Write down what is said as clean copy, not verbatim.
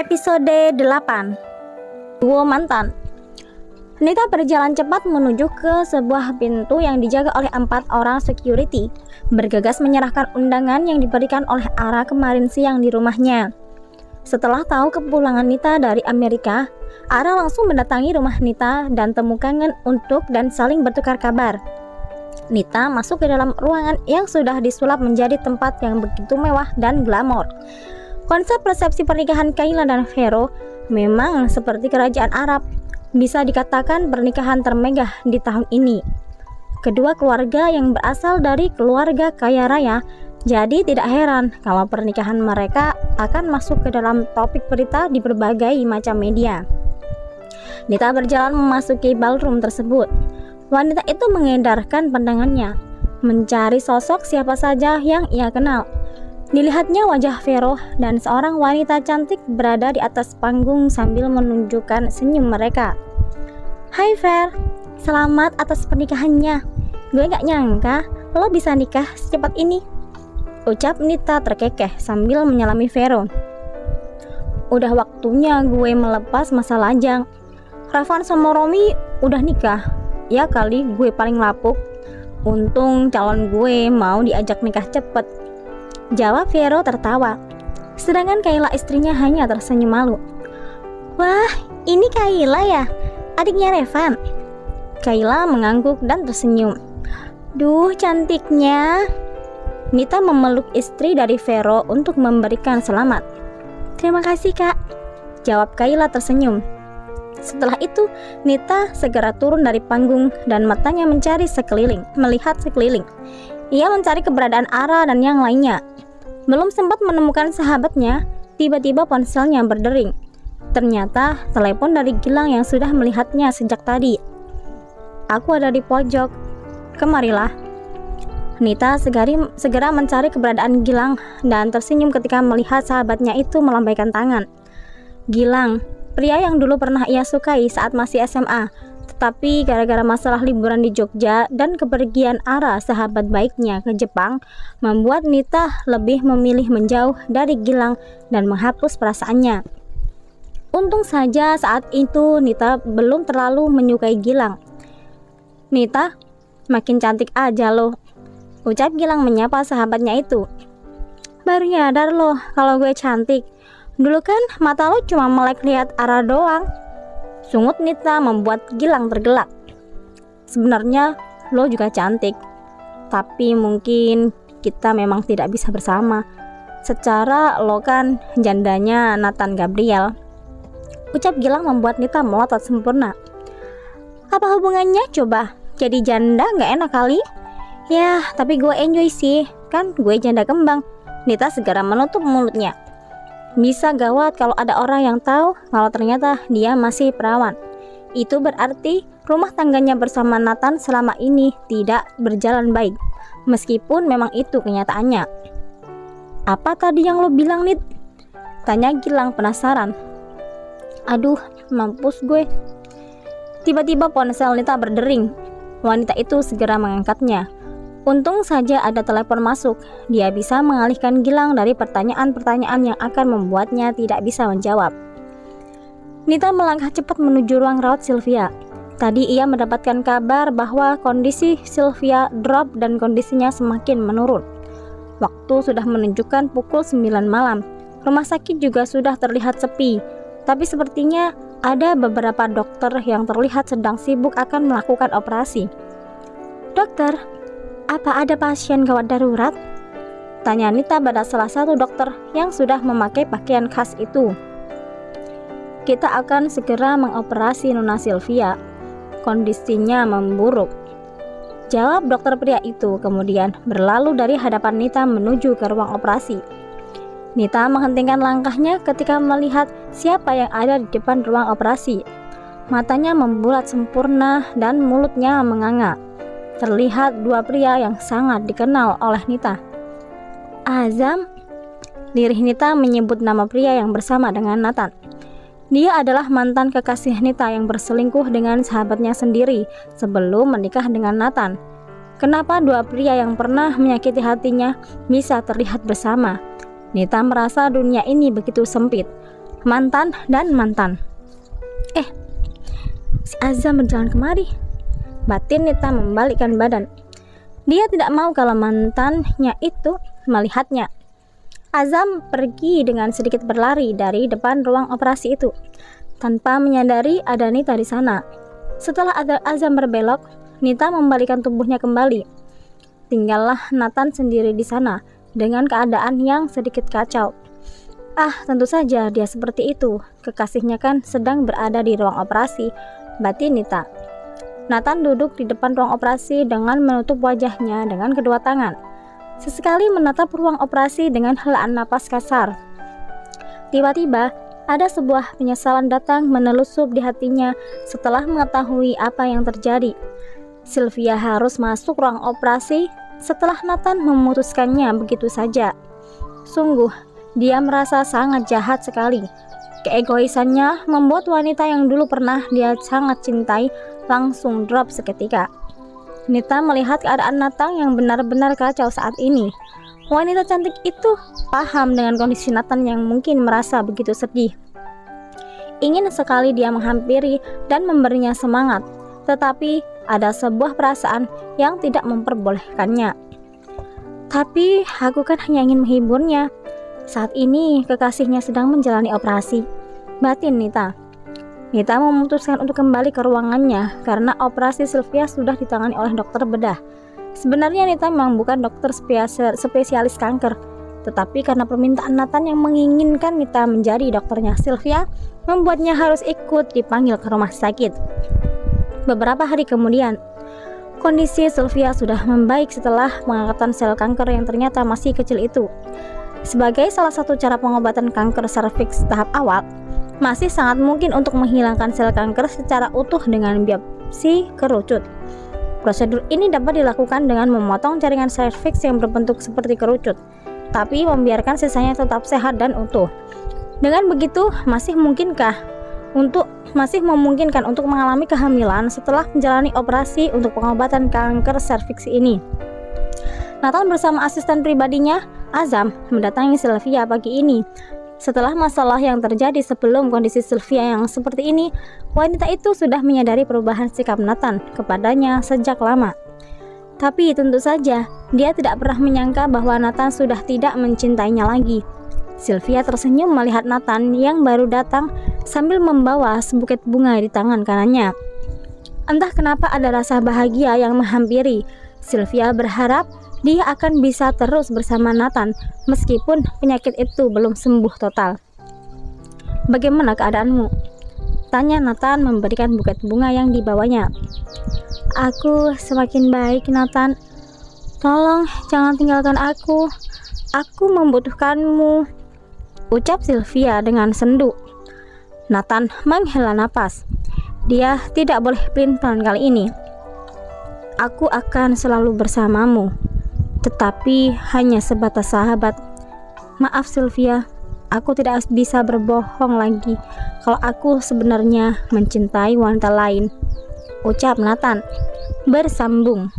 Episode 8. Duo Mantan. Nita berjalan cepat menuju ke sebuah pintu yang dijaga oleh 4 orang security, bergegas menyerahkan undangan yang diberikan oleh Ara kemarin siang di rumahnya. Setelah tahu kepulangan Nita dari Amerika, Ara langsung mendatangi rumah Nita dan temu kangen dan saling bertukar kabar. Nita masuk ke dalam ruangan yang sudah disulap menjadi tempat yang begitu mewah dan glamor. Konsep resepsi pernikahan Kayla dan Vero memang seperti kerajaan Arab. Bisa dikatakan pernikahan termegah di tahun ini. Kedua keluarga yang berasal dari keluarga kaya raya, jadi tidak heran kalau pernikahan mereka akan masuk ke dalam topik berita di berbagai macam media. Nita berjalan memasuki ballroom tersebut. Wanita itu mengedarkan pandangannya, mencari sosok siapa saja yang ia kenal. Dilihatnya wajah Vero dan seorang wanita cantik berada di atas panggung sambil menunjukkan senyum mereka. Hai Ver, selamat atas pernikahannya. Gue gak nyangka lo bisa nikah secepat ini, ucap Nita terkekeh sambil menyalami Vero. Udah waktunya gue melepas masa lajang. Ravan sama Romi udah nikah. Ya kali gue paling lapuk. Untung calon gue mau diajak nikah cepet, jawab Vero tertawa. Sedangkan Kayla istrinya hanya tersenyum malu. Wah, ini Kayla ya? Adiknya Revan? Kayla mengangguk dan tersenyum. Duh, cantiknya. Nita memeluk istri dari Vero untuk memberikan selamat. Terima kasih kak, jawab Kayla tersenyum. Setelah itu, Nita segera turun dari panggung dan matanya melihat sekeliling. Ia mencari keberadaan Ara dan yang lainnya. Belum sempat menemukan sahabatnya, tiba-tiba ponselnya berdering. Ternyata telepon dari Gilang yang sudah melihatnya sejak tadi. Aku ada di pojok, kemarilah. Nita segera mencari keberadaan Gilang dan tersenyum ketika melihat sahabatnya itu melambaikan tangan. Gilang, pria yang dulu pernah ia sukai saat masih SMA, tetapi gara-gara masalah liburan di Jogja dan kepergian Ara sahabat baiknya ke Jepang, membuat Nita lebih memilih menjauh dari Gilang dan menghapus perasaannya. Untung saja saat itu Nita belum terlalu menyukai Gilang. Nita, makin cantik aja loh, ucap Gilang menyapa sahabatnya itu. Baru nyadar loh kalau gue cantik. Dulu kan mata lo cuma melek lihat Ara doang. Sungut Nita membuat Gilang tergelak. Sebenarnya lo juga cantik, tapi mungkin kita memang tidak bisa bersama. Secara lo kan jandanya Nathan Gabriel, ucap Gilang membuat Nita melotot sempurna. Apa hubungannya coba? Jadi janda gak enak kali? Ya, tapi gue enjoy sih, kan gue janda kembang. Nita segera menutup mulutnya. Bisa gawat kalau ada orang yang tahu kalau ternyata dia masih perawan. Itu berarti rumah tangganya bersama Nathan selama ini tidak berjalan baik, meskipun memang itu kenyataannya. Apa tadi yang lo bilang, Nit? Tanya Gilang penasaran. Aduh, mampus gue. Tiba-tiba ponsel Nita berdering. Wanita itu segera mengangkatnya. Untung saja ada telepon masuk. Dia bisa mengalihkan Gilang dari pertanyaan-pertanyaan yang akan membuatnya tidak bisa menjawab. Nita melangkah cepat menuju ruang rawat Sylvia. Tadi ia mendapatkan kabar bahwa kondisi Sylvia drop dan kondisinya semakin menurun. Waktu sudah menunjukkan pukul 9 malam. Rumah sakit juga sudah terlihat sepi. Tapi sepertinya ada beberapa dokter yang terlihat sedang sibuk akan melakukan operasi. Dokter, apa ada pasien gawat darurat? Tanya Nita pada salah satu dokter yang sudah memakai pakaian khas itu. Kita akan segera mengoperasi Nona Sylvia. Kondisinya memburuk, jawab dokter pria itu, kemudian berlalu dari hadapan Nita menuju ke ruang operasi. Nita menghentikan langkahnya ketika melihat siapa yang ada di depan ruang operasi. Matanya membulat sempurna dan mulutnya menganga. Terlihat 2 pria yang sangat dikenal oleh Nita. Azam, lirih Nita menyebut nama pria yang bersama dengan Nathan. Dia adalah mantan kekasih Nita yang berselingkuh dengan sahabatnya sendiri sebelum menikah dengan Nathan. Kenapa 2 pria yang pernah menyakiti hatinya bisa terlihat bersama? Nita merasa dunia ini begitu sempit. mantan dan mantan. Si Azam berjalan kemari. Batin Nita membalikkan badan. Dia tidak mau kalau mantannya itu melihatnya. Azam pergi dengan sedikit berlari dari depan ruang operasi itu, tanpa menyadari ada Nita di sana. Setelah Azam berbelok, Nita membalikkan tubuhnya kembali. Tinggallah Nathan sendiri di sana dengan keadaan yang sedikit kacau. Tentu saja dia seperti itu. Kekasihnya kan sedang berada di ruang operasi, batin Nita. Nathan duduk di depan ruang operasi dengan menutup wajahnya dengan kedua tangan. Sesekali menatap ruang operasi dengan helaan napas kasar. Tiba-tiba, ada sebuah penyesalan datang menelusup di hatinya setelah mengetahui apa yang terjadi. Sylvia harus masuk ruang operasi setelah Nathan memutuskannya begitu saja. Sungguh, dia merasa sangat jahat sekali. Keegoisannya membuat wanita yang dulu pernah dia sangat cintai langsung drop seketika. Nita melihat keadaan Nathan yang benar-benar kacau saat ini. Wanita cantik itu paham dengan kondisi Nathan yang mungkin merasa begitu sedih. Ingin sekali dia menghampiri dan memberinya semangat, tetapi ada sebuah perasaan yang tidak memperbolehkannya. Tapi aku kan hanya ingin menghiburnya. Saat ini kekasihnya sedang menjalani operasi, batin Nita. Nita memutuskan untuk kembali ke ruangannya karena operasi Sylvia sudah ditangani oleh dokter bedah. Sebenarnya Nita memang bukan dokter spesialis kanker, tetapi karena permintaan Nathan yang menginginkan Nita menjadi dokternya Sylvia, membuatnya harus ikut dipanggil ke rumah sakit. Beberapa hari kemudian, kondisi Sylvia sudah membaik setelah pengangkatan sel kanker yang ternyata masih kecil itu. Sebagai salah satu cara pengobatan kanker serviks tahap awal, masih sangat mungkin untuk menghilangkan sel kanker secara utuh dengan biopsi kerucut. Prosedur ini dapat dilakukan dengan memotong jaringan serviks yang berbentuk seperti kerucut, tapi membiarkan sisanya tetap sehat dan utuh. Dengan begitu, masih memungkinkan untuk mengalami kehamilan setelah menjalani operasi untuk pengobatan kanker serviks ini. Nathan bersama asisten pribadinya, Azam, mendatangi Sylvia pagi ini. Setelah masalah yang terjadi sebelum kondisi Sylvia yang seperti ini, wanita itu sudah menyadari perubahan sikap Nathan kepadanya sejak lama. Tapi tentu saja, dia tidak pernah menyangka bahwa Nathan sudah tidak mencintainya lagi. Sylvia tersenyum melihat Nathan yang baru datang sambil membawa sebuket bunga di tangan kanannya. Entah kenapa ada rasa bahagia yang menghampiri. Sylvia berharap dia akan bisa terus bersama Nathan meskipun penyakit itu belum sembuh total. "Bagaimana keadaanmu?" tanya Nathan memberikan buket bunga yang dibawanya. "Aku semakin baik, Nathan. Tolong jangan tinggalkan aku. Aku membutuhkanmu," ucap Sylvia dengan sendu. Nathan menghela napas. Dia tidak boleh pelin-pelan kali ini. "Aku akan selalu bersamamu, tetapi hanya sebatas sahabat. Maaf Sylvia, aku tidak bisa berbohong lagi kalau aku sebenarnya mencintai wanita lain," ucap Nathan bersambung.